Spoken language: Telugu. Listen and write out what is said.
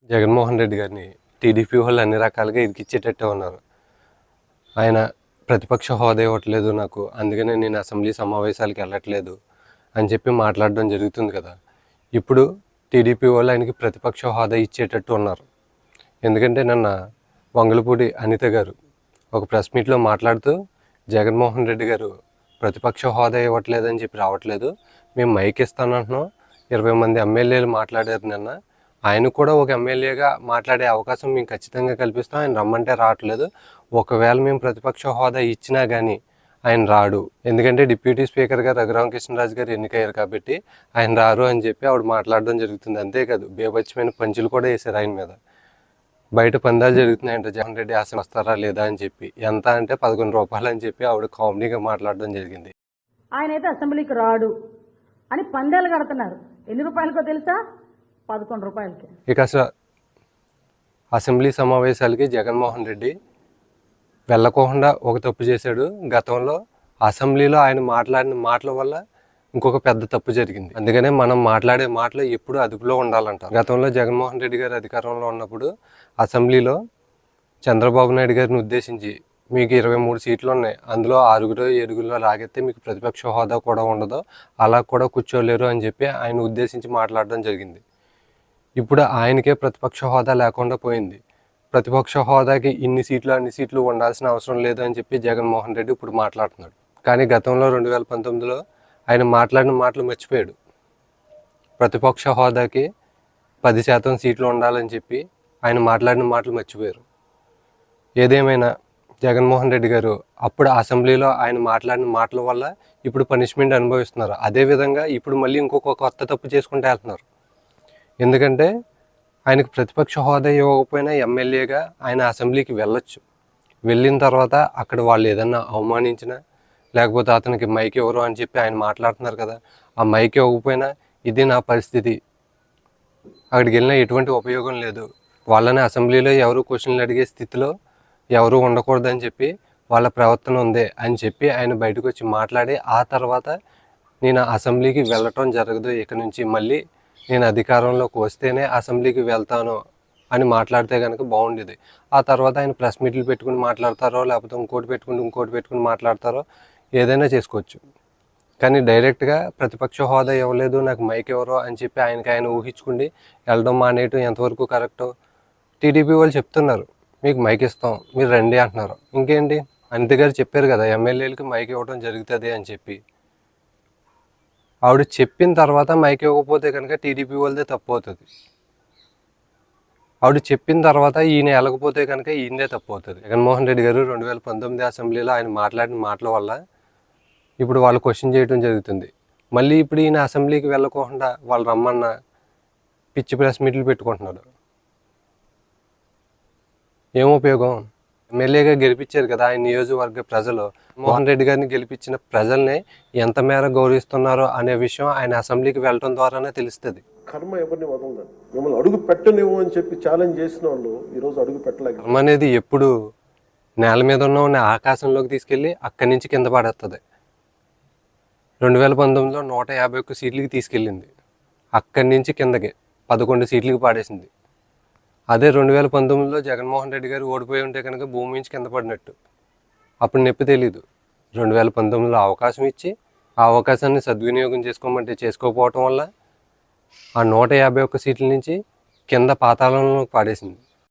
జగన్మోహన్ రెడ్డి గారిని టీడీపీ వాళ్ళు అన్ని రకాలుగా ఇరికిచ్చేటట్టే ఉన్నారు. ఆయన ప్రతిపక్ష హోదా ఇవ్వట్లేదు నాకు, అందుకనే నేను అసెంబ్లీ సమావేశాలకు వెళ్ళట్లేదు అని చెప్పి మాట్లాడడం జరుగుతుంది కదా. ఇప్పుడు టీడీపీ వాళ్ళు ఆయనకి ప్రతిపక్ష హోదా ఇచ్చేటట్టు ఉన్నారు. ఎందుకంటే నిన్న వంగలపూడి అనిత గారు ఒక ప్రెస్ మీట్లో మాట్లాడుతూ జగన్మోహన్ రెడ్డి గారు ప్రతిపక్ష హోదా ఇవ్వట్లేదని చెప్పి రావట్లేదు, మేము మైక్ ఇస్తానంటున్నాం, 20 మంది ఎమ్మెల్యేలు మాట్లాడారు నిన్న, ఆయన కూడా ఒక ఎమ్మెల్యేగా మాట్లాడే అవకాశం మేము ఖచ్చితంగా కల్పిస్తాం, ఆయన రమ్మంటే రావట్లేదు, ఒకవేళ మేము ప్రతిపక్ష హోదా ఇచ్చినా కానీ ఆయన రాడు, ఎందుకంటే డిప్యూటీ స్పీకర్గా రఘురామకృష్ణరాజు గారు ఎన్నికయ్యారు కాబట్టి ఆయన రారు అని చెప్పి ఆవిడ మాట్లాడడం జరుగుతుంది. అంతేకాదు బేభత్సమైన పంచులు కూడా వేశారు ఆయన మీద. బయట పందాలు జరుగుతున్నాయంట, జగన్ రెడ్డి ఆశ వస్తారా లేదా అని చెప్పి, ఎంత అంటే 11 రూపాయలు అని చెప్పి ఆవిడ కామెడీగా మాట్లాడడం జరిగింది. ఆయన అయితే అసెంబ్లీకి రాడు అని పందాలు కడుతున్నారు. ఎన్ని రూపాయలకో తెలుసా? 11 రూపాయలకి. ఇక అసలు అసెంబ్లీ సమావేశాలకి జగన్మోహన్ రెడ్డి వెళ్ళకోకుండా ఒక తప్పు చేశాడు. గతంలో అసెంబ్లీలో ఆయన మాట్లాడిన మాటల వల్ల ఇంకొక పెద్ద తప్పు జరిగింది. అందుకనే మనం మాట్లాడే మాటలు ఎప్పుడు అదుపులో ఉండాలంట. గతంలో జగన్మోహన్ రెడ్డి గారు అధికారంలో ఉన్నప్పుడు అసెంబ్లీలో చంద్రబాబు నాయుడు గారిని ఉద్దేశించి మీకు 23 సీట్లు ఉన్నాయి, అందులో 6-7 లాగెత్తే మీకు ప్రతిపక్ష హోదా కూడా ఉండదు, అలా కూడా కూర్చోలేరు అని చెప్పి ఆయన ఉద్దేశించి మాట్లాడడం జరిగింది. ఇప్పుడు ఆయనకే ప్రతిపక్ష హోదా లేకుండా పోయింది. ప్రతిపక్ష హోదాకి ఇన్ని సీట్లు అన్ని సీట్లు ఉండాల్సిన అవసరం లేదు అని చెప్పి జగన్మోహన్ రెడ్డి ఇప్పుడు మాట్లాడుతున్నాడు. కానీ గతంలో 2019లో ఆయన మాట్లాడిన మాటలు మర్చిపోయాడు. ప్రతిపక్ష హోదాకి 10% సీట్లు ఉండాలని చెప్పి ఆయన మాట్లాడిన మాటలు మర్చిపోయారు. ఏదేమైనా జగన్మోహన్ రెడ్డి గారు అప్పుడు అసెంబ్లీలో ఆయన మాట్లాడిన మాటల వల్ల ఇప్పుడు పనిష్మెంట్ అనుభవిస్తున్నారు. అదేవిధంగా ఇప్పుడు మళ్ళీ ఇంకొక కొత్త తప్పు చేసుకుంటూ వెళ్తున్నారు. ఎందుకంటే ఆయనకు ప్రతిపక్ష హోదా ఇవ్వకపోయినా ఎమ్మెల్యేగా ఆయన అసెంబ్లీకి వెళ్ళొచ్చు. వెళ్ళిన తర్వాత అక్కడ వాళ్ళు ఏదన్నా అవమానించినా లేకపోతే అతనికి మైక్ ఎవరు అని చెప్పి ఆయన మాట్లాడుతున్నారు కదా, ఆ మైక్ ఇవ్వకపోయినా ఇది నా పరిస్థితి, అక్కడికి వెళ్ళినా ఎటువంటి ఉపయోగం లేదు, వాళ్ళని అసెంబ్లీలో ఎవరు క్వశ్చన్లు అడిగే స్థితిలో ఎవరు ఉండకూడదని చెప్పి వాళ్ళ ప్రవర్తన ఉంది అని చెప్పి ఆయన బయటకు వచ్చి మాట్లాడి ఆ తర్వాత నేను అసెంబ్లీకి వెళ్ళటం జరగదు, ఇక నుంచి మళ్ళీ నేను అధికారంలోకి వస్తేనే అసెంబ్లీకి వెళ్తాను అని మాట్లాడితే కనుక బాగుండేది. ఆ తర్వాత ఆయన ప్రెస్ మీట్లు పెట్టుకుని మాట్లాడతారో లేకపోతే ఇంకోటి పెట్టుకుని మాట్లాడతారో ఏదైనా చేసుకోవచ్చు. కానీ డైరెక్ట్గా ప్రతిపక్ష హోదా ఇవ్వలేదు, నాకు మైక్ ఎవరో అని చెప్పి ఆయన ఊహించుకుండి వెళ్ళడం మానేయటం ఎంతవరకు కరెక్టో. టీడీపీ వాళ్ళు చెప్తున్నారు మీకు మైక్ ఇస్తాం, మీరు రండి అంటున్నారు. ఇంకేంటి, అనిత గారు చెప్పారు కదా ఎమ్మెల్యేలకి మైక్ ఇవ్వడం జరుగుతుంది అని చెప్పి. ఆవిడ చెప్పిన తర్వాత మైక్ ఇవ్వకపోతే కనుక టీడీపీ వాళ్ళదే తప్పు అవుతుంది. ఆవిడ చెప్పిన తర్వాత ఈయన వెళ్ళకపోతే కనుక ఈయనదే తప్పు అవుతుంది. జగన్మోహన్ రెడ్డి గారు 2019 అసెంబ్లీలో ఆయన మాట్లాడిన మాటల వల్ల ఇప్పుడు వాళ్ళు క్వశ్చన్ చేయడం జరుగుతుంది. మళ్ళీ ఇప్పుడు ఈయన అసెంబ్లీకి వెళ్ళకుండా వాళ్ళు రమ్మన్న పిచ్చి ప్రెస్ మీట్లు పెట్టుకుంటున్నాడు. ఏం ఉపయోగం? ఎమ్మెల్యేగా గెలిపించారు కదా ఆయన నియోజకవర్గ ప్రజలు. మోహన్ రెడ్డి గారిని గెలిపించిన ప్రజల్ని ఎంత మేర గౌరవిస్తున్నారో అనే విషయం ఆయన అసెంబ్లీకి వెళ్ళడం ద్వారానే తెలుస్తుంది. కర్మ ఎవరిని వదలదు, మిమ్మల్ని అడుగు పెట్టనివ్వు అని చెప్పి ఛాలెంజ్ చేసిన వాళ్ళు ఈరోజు అడుగు పెట్టలేదు. కర్మ అనేది ఎప్పుడు నేల మీద ఉన్న ఆకాశంలోకి తీసుకెళ్ళి అక్కడి నుంచి కింద పడేస్తుంది. 2019లో 151 సీట్లకి తీసుకెళ్ళింది, అక్కడి నుంచి కిందకి 11 సీట్లకి పాడేసింది. అదే 2019లో జగన్మోహన్ రెడ్డి గారు ఓడిపోయి ఉంటే కనుక భూమి నుంచి కింద పడినట్టు. అప్పుడు నొప్పి తెలీదు. 2019లో అవకాశం ఇచ్చి ఆ అవకాశాన్ని సద్వినియోగం చేసుకోమంటే చేసుకోకపోవటం వల్ల ఆ 151 సీట్ల నుంచి కింద పాతాళంలోకి పాడేసింది.